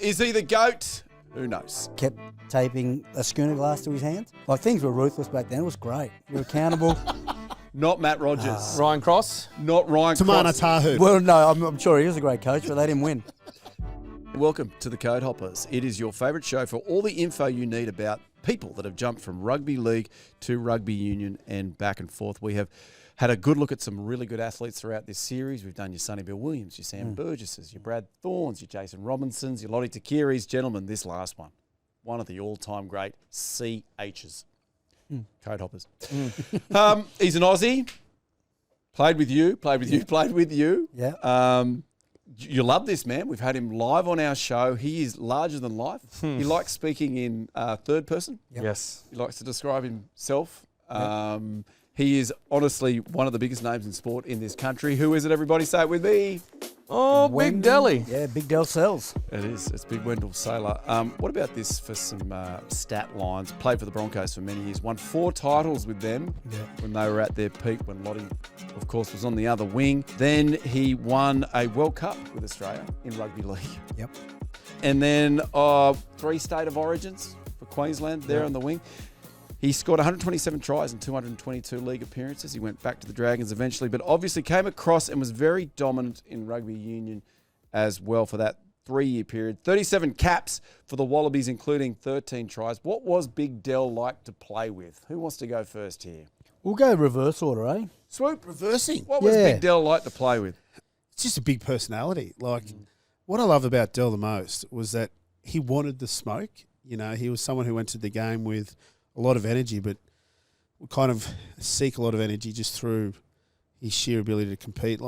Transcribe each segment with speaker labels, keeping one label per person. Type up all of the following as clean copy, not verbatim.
Speaker 1: Is he the GOAT? Who knows?
Speaker 2: Kept taping a schooner glass to his hands. Like, things were ruthless back then. It was great. You're accountable.
Speaker 1: Not Matt Rogers.
Speaker 3: Ryan Cross?
Speaker 1: Not Ryan
Speaker 4: Tamana
Speaker 1: Cross.
Speaker 4: Tahu.
Speaker 2: Well, no, I'm sure he was a great coach, but they didn't win.
Speaker 1: Welcome to the Codehoppers. It is your favourite show for all the info you need about people that have jumped from rugby league to rugby union and back and forth. We have had a good look at some really good athletes throughout this series. We've done your Sonny Bill Williams, your Sam Burgesses, your Brad Thorns, your Jason Robinsons, your Lote Tuqiris. Gentlemen, this last one of the all-time great CHs. Codehoppers. He's an Aussie. Played with you.
Speaker 2: Yeah.
Speaker 1: You love this man. We've had him live on our show. He is larger than life. He likes speaking in third person.
Speaker 2: Yep.
Speaker 3: Yes.
Speaker 1: He likes to describe himself. He is honestly one of the biggest names in sport in this country. Who is it? Everybody say it with me.
Speaker 3: Oh, Big Delly.
Speaker 2: Yeah, Big Dell sells.
Speaker 1: It is. It's Big Wendell Sailor. What about this for some stat lines? Played for the Broncos for many years. Won 4 titles with them when they were at their peak, when Lote, of course, was on the other wing. Then he won a World Cup with Australia in Rugby League.
Speaker 2: Yep.
Speaker 1: And then 3 State of Origins for Queensland there on the wing. He scored 127 tries and 222 league appearances. He went back to the Dragons eventually, but obviously came across and was very dominant in rugby union as well for that 3-year period. 37 caps for the Wallabies, including 13 tries. What was Big Dell like to play with? Who wants to go first here?
Speaker 2: We'll go reverse order, eh?
Speaker 1: Swoop.
Speaker 4: Reversing.
Speaker 1: What was Big Dell like to play with?
Speaker 4: It's just a big personality. Like, what I love about Dell the most was that he wanted the smoke. You know, he was someone who entered the game with a lot of energy, but would kind of seek a lot of energy just through his sheer ability to compete,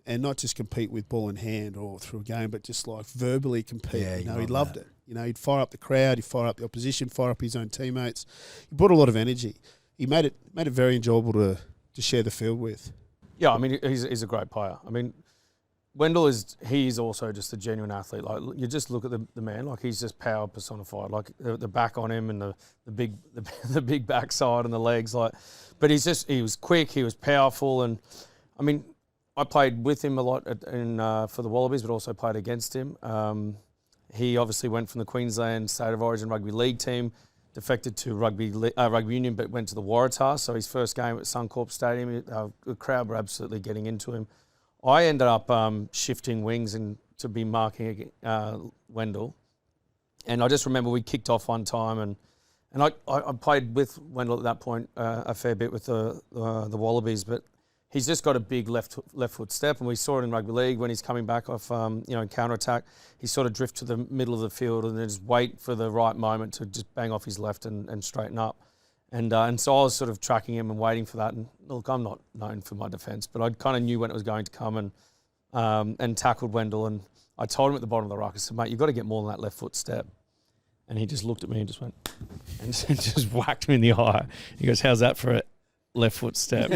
Speaker 4: and not just compete with ball in hand or through a game, but just like verbally compete.
Speaker 2: Yeah,
Speaker 4: he loved it. You know, he'd fire up the crowd, he'd fire up the opposition, fire up his own teammates. He brought a lot of energy. He made it very enjoyable to share the field with.
Speaker 3: Yeah, I mean, he's a great player. I mean, Wendell he's also just a genuine athlete. Like, you just look at the man, like, he's just power personified. Like, the back on him and the big backside and the legs, like, but he was quick, he was powerful, and I mean, I played with him a lot for the Wallabies, but also played against him. He obviously went from the Queensland State of Origin Rugby League team, defected to rugby union, but went to the Waratahs. So his first game at Suncorp Stadium, the crowd were absolutely getting into him. I ended up shifting wings and to be marking Wendell. And I just remember we kicked off one time, and I played with Wendell at that point a fair bit with the Wallabies, but he's just got a big left foot step, and we saw it in rugby league when he's coming back off in counter attack. He sort of drift to the middle of the field and then just wait for the right moment to just bang off his left and straighten up. And so I was sort of tracking him and waiting for that. And look, I'm not known for my defence, but I kind of knew when it was going to come and tackled Wendell. And I told him at the bottom of the ruck, I said, mate, you've got to get more than that left foot step. And he just looked at me and just went, and just whacked me in the eye. He goes, how's that for a left foot step?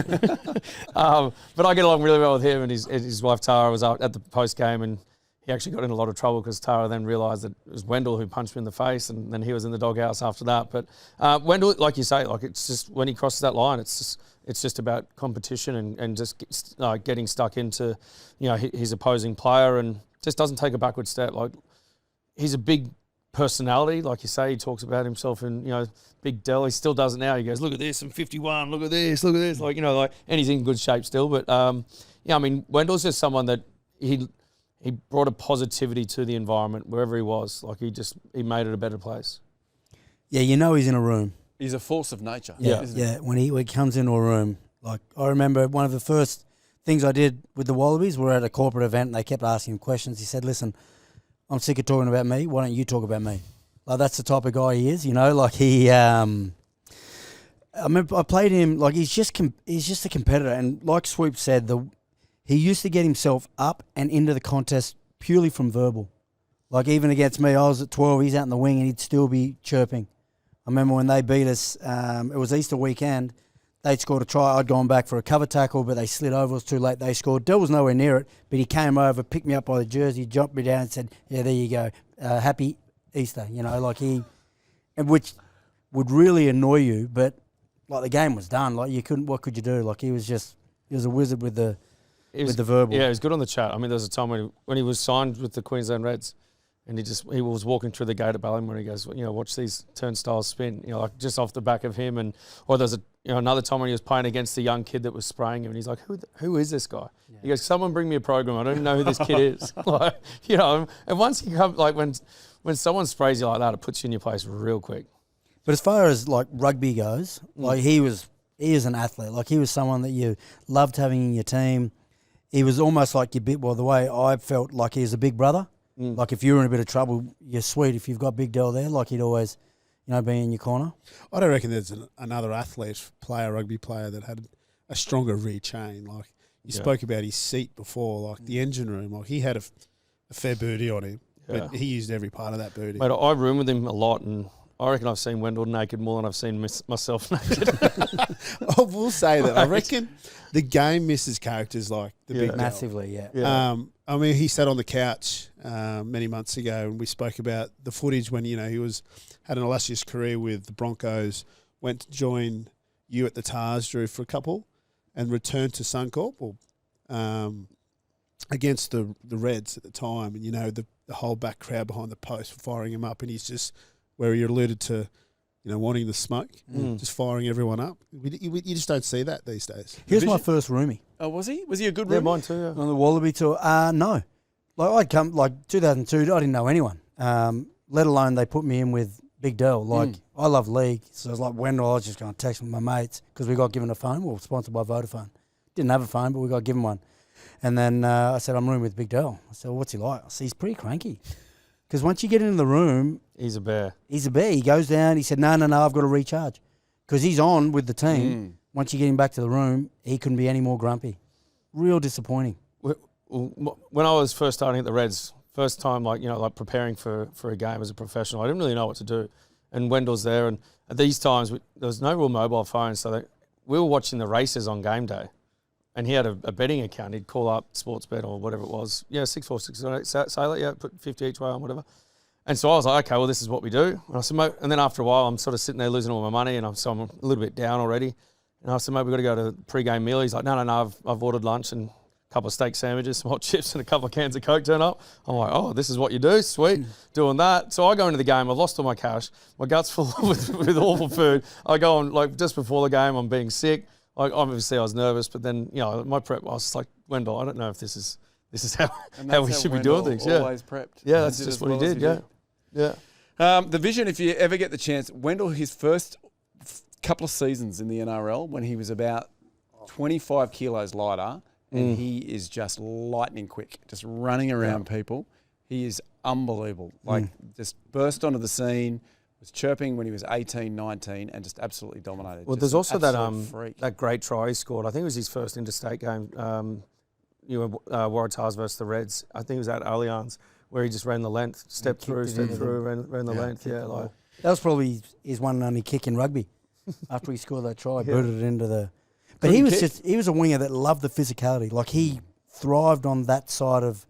Speaker 3: But I get along really well with him, and his wife Tara was out at the post game, and he actually got in a lot of trouble because Tara then realised that it was Wendell who punched me in the face, and then he was in the doghouse after that. But Wendell, like you say, like, it's just when he crosses that line, it's just about competition and just getting stuck into his opposing player, and just doesn't take a backward step. Like, he's a big personality, like you say. He talks about himself in Big Dell. He still does it now. He goes, look at this, I'm 51. Look at this, and he's in good shape still. But I mean, Wendell's just someone that he brought a positivity to the environment wherever he was. Like, he made it a better place.
Speaker 2: Yeah, he's in a room.
Speaker 1: He's a force of nature.
Speaker 2: Yeah. When he comes into a room, like, I remember one of the first things I did with the Wallabies, we were at a corporate event and they kept asking him questions. He said, listen, I'm sick of talking about me. Why don't you talk about me? Like, that's the type of guy he is, like he, I played him, like, he's just a competitor. And like Swoop said, he used to get himself up and into the contest purely from verbal. Like, even against me, I was at 12, he's out in the wing and he'd still be chirping. I remember when they beat us, it was Easter weekend, they'd scored a try, I'd gone back for a cover tackle, but they slid over, it was too late, they scored. Dell was nowhere near it, but he came over, picked me up by the jersey, jumped me down and said, yeah, there you go, happy Easter, which would really annoy you, but like, the game was done, like, what could you do? Like, he was a wizard with the verbal.
Speaker 3: Yeah, he was good on the chat. I mean, there was a time when he was signed with the Queensland Reds, And he was walking through the gate at Ballymore and he goes, watch these turnstiles spin, like just off the back of him. And or there's another time when he was playing against the young kid that was spraying him, and he's like, who is this guy? Yeah. He goes, someone bring me a program. I don't even know who this kid is. Like, and once you come, like when someone sprays you like that, it puts you in your place real quick.
Speaker 2: But as far as like rugby goes, like he is an athlete. Like he was someone that you loved having in your team. He was almost like the way I felt like he was a big brother. Like if you were in a bit of trouble, you're sweet if you've got Big Dell there. Like he'd always, be in your corner.
Speaker 4: I don't reckon there's another rugby player that had a stronger rear chain. Like you spoke about his seat before, like the engine room. Like he had a fair booty on him, but he used every part of that booty.
Speaker 3: Mate, I room with him a lot, and I reckon I've seen Wendell naked more than I've seen myself naked.
Speaker 4: I will say that I reckon the game misses characters like the Big Dell.
Speaker 2: Massively, yeah.
Speaker 4: I mean, he sat on the couch many months ago, and we spoke about the footage when he had an illustrious career with the Broncos, went to join you at the Tars, Drew, for a couple, and returned to Suncorp against the Reds at the time, and the whole back crowd behind the post were firing him up, and he's just where you alluded to, wanting the smoke, just firing everyone up. You just don't see that these days.
Speaker 2: He was my first roomie.
Speaker 1: Oh, was he? Was he a good roomie?
Speaker 3: Yeah, mine too, yeah.
Speaker 2: On the Wallaby tour? No. Like I'd come, 2002, I didn't know anyone, let alone they put me in with Big Dell. Like, I love league, so it was like Wendell, I was just going to text with my mates because we got given a phone. We were sponsored by Vodafone. Didn't have a phone, but we got given one. And then I said, I'm rooming with Big Dell. I said, well, what's he like? I said, he's pretty cranky. Because once you get into the room...
Speaker 3: He's a bear.
Speaker 2: He goes down. He said, no, I've got to recharge. Because he's on with the team. Once you get him back to the room, he couldn't be any more grumpy. Real disappointing.
Speaker 3: When I was first starting at the Reds, first time, preparing for a game as a professional, I didn't really know what to do. And Wendell's there. And at these times, there was no real mobile phones. So we were watching the races on game day. And he had a betting account. He'd call up Sportsbet or whatever it was. 646 Sailor, put 50 each way on, whatever. And so I was like, okay, well, this is what we do. And I said, mate, and then after a while, I'm sort of sitting there losing all my money, and so I'm a little bit down already. And I said, mate, we've got to go to pre-game meal. He's like, no, I've ordered lunch and a couple of steak sandwiches, some hot chips, and a couple of cans of Coke turn up. I'm like, oh, this is what you do? Sweet. Doing that. So I go into the game. I've lost all my cash. My gut's full with awful food. I go on, just before the game, I'm being sick. Obviously, I was nervous, but then, my prep, I was just like, Wendell, I don't know if this is how we should be doing things.
Speaker 1: Always prepped.
Speaker 3: Yeah, that's just what he did. Yeah.
Speaker 1: The vision, if you ever get the chance, Wendell, his first couple of seasons in the NRL, when he was about 25 kilos lighter, and he is just lightning quick, just running around people. He is unbelievable. Just burst onto the scene. Was chirping when he was 18, 19, and just absolutely dominated.
Speaker 3: Well,
Speaker 1: just
Speaker 3: there's also
Speaker 1: freak.
Speaker 3: that great try he scored. I think it was his first interstate game. Waratahs versus the Reds. I think it was at Allianz where he just ran the length, stepped through, ran the length. Yeah,
Speaker 2: that was probably his one and only kick in rugby. After he scored that try, booted it into the. But he was a winger that loved the physicality. Like he thrived on that side of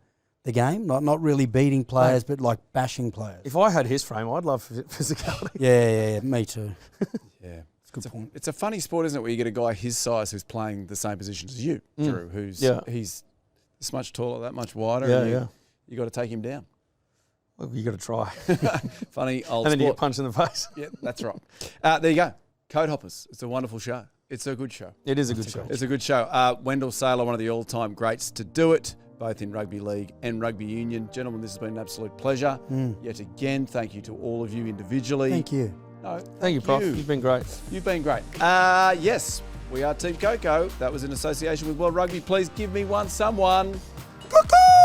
Speaker 2: the game, not really beating players, but like bashing players.
Speaker 3: If I had his frame, I'd love physicality.
Speaker 2: Yeah, me too.
Speaker 1: Yeah, it's a good point. It's a funny sport, isn't it, where you get a guy his size who's playing the same position as you, Drew, he's this much taller, that much wider. You got to take him down.
Speaker 3: Well, you got to try.
Speaker 1: Funny old
Speaker 3: and then
Speaker 1: sport.
Speaker 3: you get punched in the face.
Speaker 1: Yeah, that's right. There you go. Codehoppers. It's a wonderful show. It's a good show.
Speaker 3: It is a good show.
Speaker 1: It's a good show. Wendell Sailor, one of the all-time greats to do it, both in rugby league and rugby union. Gentlemen, this has been an absolute pleasure. Yet again, thank you to all of you individually.
Speaker 2: Thank you.
Speaker 1: No,
Speaker 3: thank you, Prof. You've been great.
Speaker 1: You've been great. Yes, we are Team Coco. That was in association with World Rugby. Please give me someone. Cuckoo!